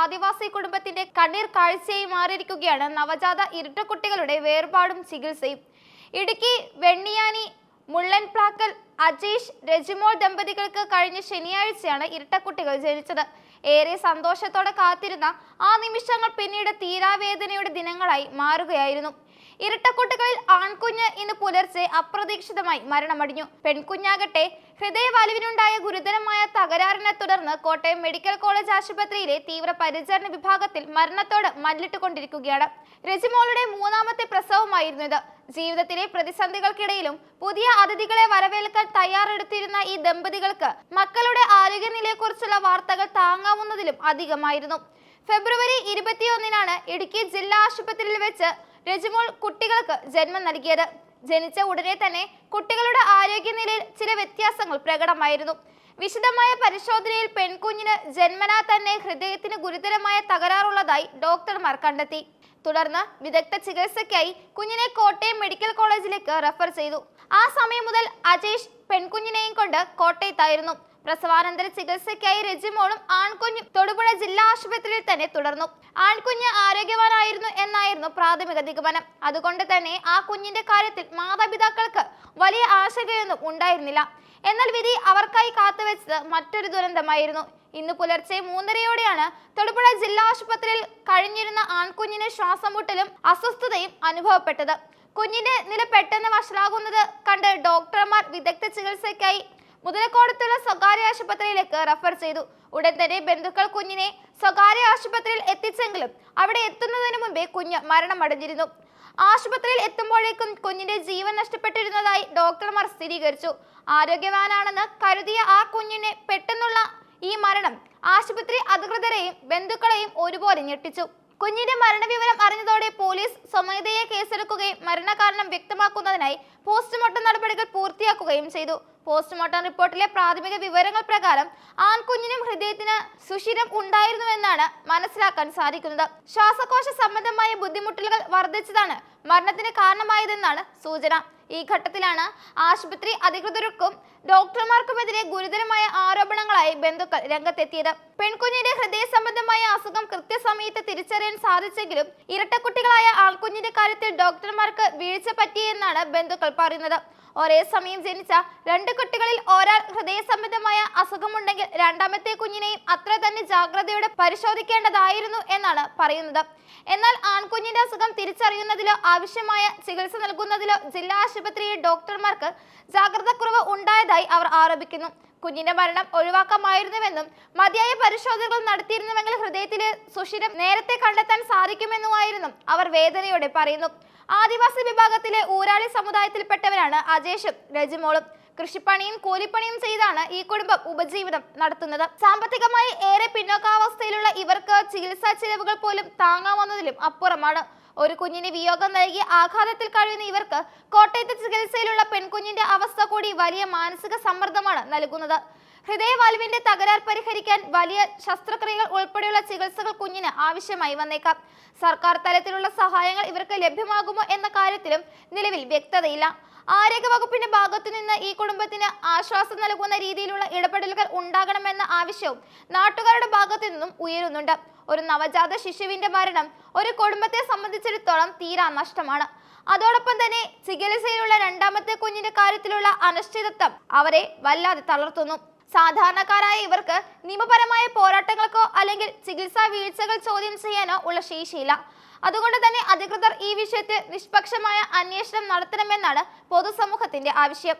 ആദിവാസി കുടുംബത്തിന്റെ കണ്ണീർ കാഴ്ചയായി മാറിയിരിക്കുകയാണ് നവജാത ഇരട്ടക്കുട്ടികളുടെ വേർപാടും ചികിത്സയും. ഇടുക്കി വെണ്ണിയാനി മുള്ളൻപ്ലാക്കൽ അജീഷ് രജിമോൾ ദമ്പതികൾക്ക് കഴിഞ്ഞ ശനിയാഴ്ചയാണ് ഇരട്ടക്കുട്ടികൾ ജനിച്ചത്. ഏറെ സന്തോഷത്തോടെ കാത്തിരുന്ന ആ നിമിഷങ്ങൾ പിന്നീട് തീരാവേദനയുടെ ദിനങ്ങളായി മാറുകയായിരുന്നു. ഇരട്ടക്കുട്ടികളിൽ ആൺകുഞ്ഞ് ഇന്ന് പുലർച്ചെ അപ്രതീക്ഷിതമായി മരണമടഞ്ഞു. പെൺകുഞ്ഞാകട്ടെ ഹൃദയവലിവിനുണ്ടായ ഗുരുതരമായ തകരാറിനെ തുടർന്ന് കോട്ടയം മെഡിക്കൽ കോളേജ് ആശുപത്രിയിലെ തീവ്രപരിചരണ വിഭാഗത്തിൽ മരണത്തോട് മല്ലിട്ടുകൊണ്ടിരിക്കുകയാണ്. രജിമോളുടെ മൂന്നാമത്തെ പ്രസവമായിരുന്നു ഇത്. ജീവിതത്തിലെ പ്രതിസന്ധികൾക്കിടയിലും പുതിയ അതിഥികളെ വരവേൽക്കാൻ തയ്യാറെടുത്തിരുന്ന ഈ ദമ്പതികൾക്ക് മക്കളുടെ ആരോഗ്യനിലയെക്കുറിച്ചുള്ള വാർത്തകൾ താങ്ങാവുന്നതിലും അധികമായിരുന്നു. ഫെബ്രുവരി 21-നാണ് ഇടുക്കി ജില്ലാ ആശുപത്രിയിൽ വെച്ച് രജിമോൾ കുട്ടികൾക്ക് ജന്മം നൽകിയത്. ജനിച്ച ഉടനെ തന്നെ കുട്ടികളുടെ ആരോഗ്യനിലയിൽ ചില വ്യത്യാസങ്ങൾ പ്രകടമായിരുന്നു. വിശദമായ പരിശോധനയിൽ പെൺകുഞ്ഞിന് ജന്മനാ തന്നെ ഹൃദയത്തിന് ഗുരുതരമായ തകരാറുള്ളതായി ഡോക്ടർമാർ കണ്ടെത്തി. തുടർന്ന് വിദഗ്ധ ചികിത്സയ്ക്കായി കുഞ്ഞിനെ കോട്ടയം മെഡിക്കൽ കോളേജിലേക്ക് റെഫർ ചെയ്തു. ആ സമയം മുതൽ അജേഷ് പെൺകുഞ്ഞിനെയും കൊണ്ട് കോട്ടയത്തായിരുന്നു. പ്രസവാനന്തര ചികിത്സയ്ക്കായി രജിമോളും ആൺകുഞ്ഞും തൊടുപുഴ ജില്ലാ ആശുപത്രിയിൽ തന്നെ തുടർന്നു. ആൺകുഞ്ഞ് ആരോഗ്യവാനായിരുന്നു എന്നായിരുന്നു പ്രാഥമിക നിഗമനം. അതുകൊണ്ട് തന്നെ ആ കുഞ്ഞിന്റെ കാര്യത്തിൽ മാതാപിതാക്കൾക്ക് വലിയ ആശങ്കയൊന്നും ഉണ്ടായിരുന്നില്ല. എന്നാൽ വിധി അവർക്കായി കാത്തുവെച്ചത് മറ്റൊരു ദുരന്തമായിരുന്നു. ഇന്ന് പുലർച്ചെ 3:30-യോടെയാണ് തൊടുപുഴ ജില്ലാ ആശുപത്രിയിൽ കഴിഞ്ഞിരുന്ന ആൺകുഞ്ഞിന് ശ്വാസം മുട്ടലും അസ്വസ്ഥതയും അനുഭവപ്പെട്ടത്. കുഞ്ഞിന്റെ നില പെട്ടെന്ന് വഷളാകുന്നത് കണ്ട് ഡോക്ടർമാർ വിദഗ്ധ ചികിത്സയ്ക്കായി മുതലക്കോടത്തുള്ള സ്വകാര്യ ആശുപത്രിയിലേക്ക് റെഫർ ചെയ്തു. ഉടൻ തന്നെ ബന്ധുക്കൾ കുഞ്ഞിനെ സ്വകാര്യ ആശുപത്രിയിൽ എത്തിച്ചെങ്കിലും അവിടെ എത്തുന്നതിന് മുമ്പേ കുഞ്ഞ് മരണമടഞ്ഞിരുന്നു. ആശുപത്രിയിൽ എത്തുമ്പോഴേക്കും കുഞ്ഞിന്റെ ജീവൻ നഷ്ടപ്പെട്ടിരുന്നതായി ഡോക്ടർമാർ സ്ഥിരീകരിച്ചു. ആരോഗ്യവാനാണെന്ന് കരുതിയ ആ കുഞ്ഞിനെ പെട്ടെന്നുള്ള ഈ മരണം ആശുപത്രി അധികൃതരെയും ബന്ധുക്കളെയും ഒരുപോലെ ഞെട്ടിച്ചു. കുഞ്ഞിന്റെ മരണവിവരം അറിഞ്ഞതോടെ പോലീസ് സ്വമേധയാ കേസെടുക്കുകയും മരണകാരണം വ്യക്തമാക്കുന്നതിനായി പോസ്റ്റ്മോർട്ടം നടപടികൾ പൂർത്തിയാക്കുകയും ചെയ്തു. പോസ്റ്റ്മോർട്ടം റിപ്പോർട്ടിലെ പ്രാഥമിക വിവരങ്ങൾ പ്രകാരം ആൺകുഞ്ഞിനും ഹൃദയത്തിന് സുഷിരം ഉണ്ടായിരുന്നുവെന്നാണ് മനസ്സിലാക്കാൻ സാധിക്കുന്നത്. ശ്വാസകോശ സംബന്ധമായ ബുദ്ധിമുട്ടുകൾ വർദ്ധിച്ചതാണ് മരണത്തിന് കാരണമായതെന്നാണ് സൂചന. ഈ ഘട്ടത്തിലാണ് ആശുപത്രി അധികൃതർക്കും ഡോക്ടർമാർക്കുമെതിരെ ഗുരുതരമായ ആരോപണങ്ങളായി ബന്ധുക്കൾ രംഗത്തെത്തിയത്. പെൺകുഞ്ഞിന്റെ ഹൃദയ സംബന്ധമായ അസുഖം കൃത്യസമയത്ത് തിരിച്ചറിയാൻ സാധിച്ചെങ്കിലും ഇരട്ടക്കുട്ടികളായ ആൺകുഞ്ഞിന്റെ കാര്യത്തിൽ ഡോക്ടർമാർക്ക് വീഴ്ച പറ്റിയെന്നാണ് ബന്ധുക്കൾ പറയുന്നത്. ഒരേ സമയം ജനിച്ച 2 കുട്ടികളിൽ ഒരാൾ ഹൃദയ സംബന്ധമായ അസുഖമുണ്ടെങ്കിൽ രണ്ടാമത്തെ കുഞ്ഞിനെയും അത്ര തന്നെ ജാഗ്രതയോടെ പരിശോധിക്കേണ്ടതായിരുന്നു എന്നാണ് പറയുന്നത്. എന്നാൽ ആൺകുഞ്ഞിന്റെ അസുഖം തിരിച്ചറിയുന്നതിലോ ആവശ്യമായ ചികിത്സ നൽകുന്നതിലോ ജില്ലാ ആശുപത്രിയിൽ ഡോക്ടർമാർക്ക് ജാഗ്രതക്കുറവ് ഉണ്ടായതായി അവർ ആരോപിക്കുന്നു. കുഞ്ഞിന്റെ മരണം ഒഴിവാക്കാമായിരുന്നുവെന്നും മതിയായ പരിശോധനകൾ നടത്തിയിരുന്നുവെങ്കിൽ ഹൃദയത്തിലെ സുഷിരം നേരത്തെ കണ്ടെത്താൻ സാധിക്കുമെന്നുമായിരുന്നു അവർ വേദനയോടെ പറയുന്നു. ആദിവാസി വിഭാഗത്തിലെ ഊരാളി സമുദായത്തിൽപ്പെട്ടവരാണ് അജേഷും രജിമോളും. കൃഷിപ്പണിയും കൂലിപ്പണിയും ചെയ്താണ് ഈ കുടുംബം ഉപജീവനം നടത്തുന്നത്. സാമ്പത്തികമായി ഏറെ പിന്നോക്കാവസ്ഥയിലുള്ള ഇവർക്ക് ചികിത്സാ ചിലവുകൾ പോലും താങ്ങാവുന്നതിലും അപ്പുറമാണ്. ഒരു കുഞ്ഞിന് വിയോഗം നൽകി ആഘാതത്തിൽ കഴിയുന്ന ഇവർക്ക് കോട്ടയത്തെ ചികിത്സയിലുള്ള പെൺകുഞ്ഞിന്റെ അവസ്ഥ കൂടി വലിയ മാനസിക സമ്മർദ്ദമാണ് നൽകുന്നത്. ഹൃദയവാൽവിന്റെ തകരാർ പരിഹരിക്കാൻ വലിയ ശസ്ത്രക്രിയകൾ ഉൾപ്പെടെയുള്ള ചികിത്സകൾ കുഞ്ഞിന് ആവശ്യമായി വന്നേക്കാം. സർക്കാർ തലത്തിലുള്ള സഹായങ്ങൾ ഇവർക്ക് ലഭ്യമാകുമോ എന്ന കാര്യത്തിലും നിലവിൽ വ്യക്തതയില്ല. ആരോഗ്യവകുപ്പിന്റെ ഭാഗത്തു നിന്ന് ഈ കുടുംബത്തിന് ആശ്വാസം നൽകുന്ന രീതിയിലുള്ള ഇടപെടലുകൾ ഉണ്ടാകണമെന്ന ആവശ്യവും നാട്ടുകാരുടെ ഭാഗത്തു നിന്നും ഉയരുന്നുണ്ട്. ഒരു നവജാത ശിശുവിന്റെ മരണം ഒരു കുടുംബത്തെ സംബന്ധിച്ചിടത്തോളം തീരാ നഷ്ടമാണ്. അതോടൊപ്പം തന്നെ ചികിത്സയിലുള്ള രണ്ടാമത്തെ കുഞ്ഞിന്റെ കാര്യത്തിലുള്ള അനിശ്ചിതത്വം അവരെ വല്ലാതെ തളർത്തുന്നു. സാധാരണക്കാരായ ഇവർക്ക് നിയമപരമായ പോരാട്ടങ്ങൾക്കോ അല്ലെങ്കിൽ ചികിത്സാ വീഴ്ചകൾ ചോദ്യം ചെയ്യാനോ ഉള്ള ശേഷിയില്ല. അതുകൊണ്ട് തന്നെ അധികൃതർ ഈ വിഷയത്തിൽ നിഷ്പക്ഷമായ അന്വേഷണം നടത്തണമെന്നാണ് പൊതുസമൂഹത്തിന്റെ ആവശ്യം.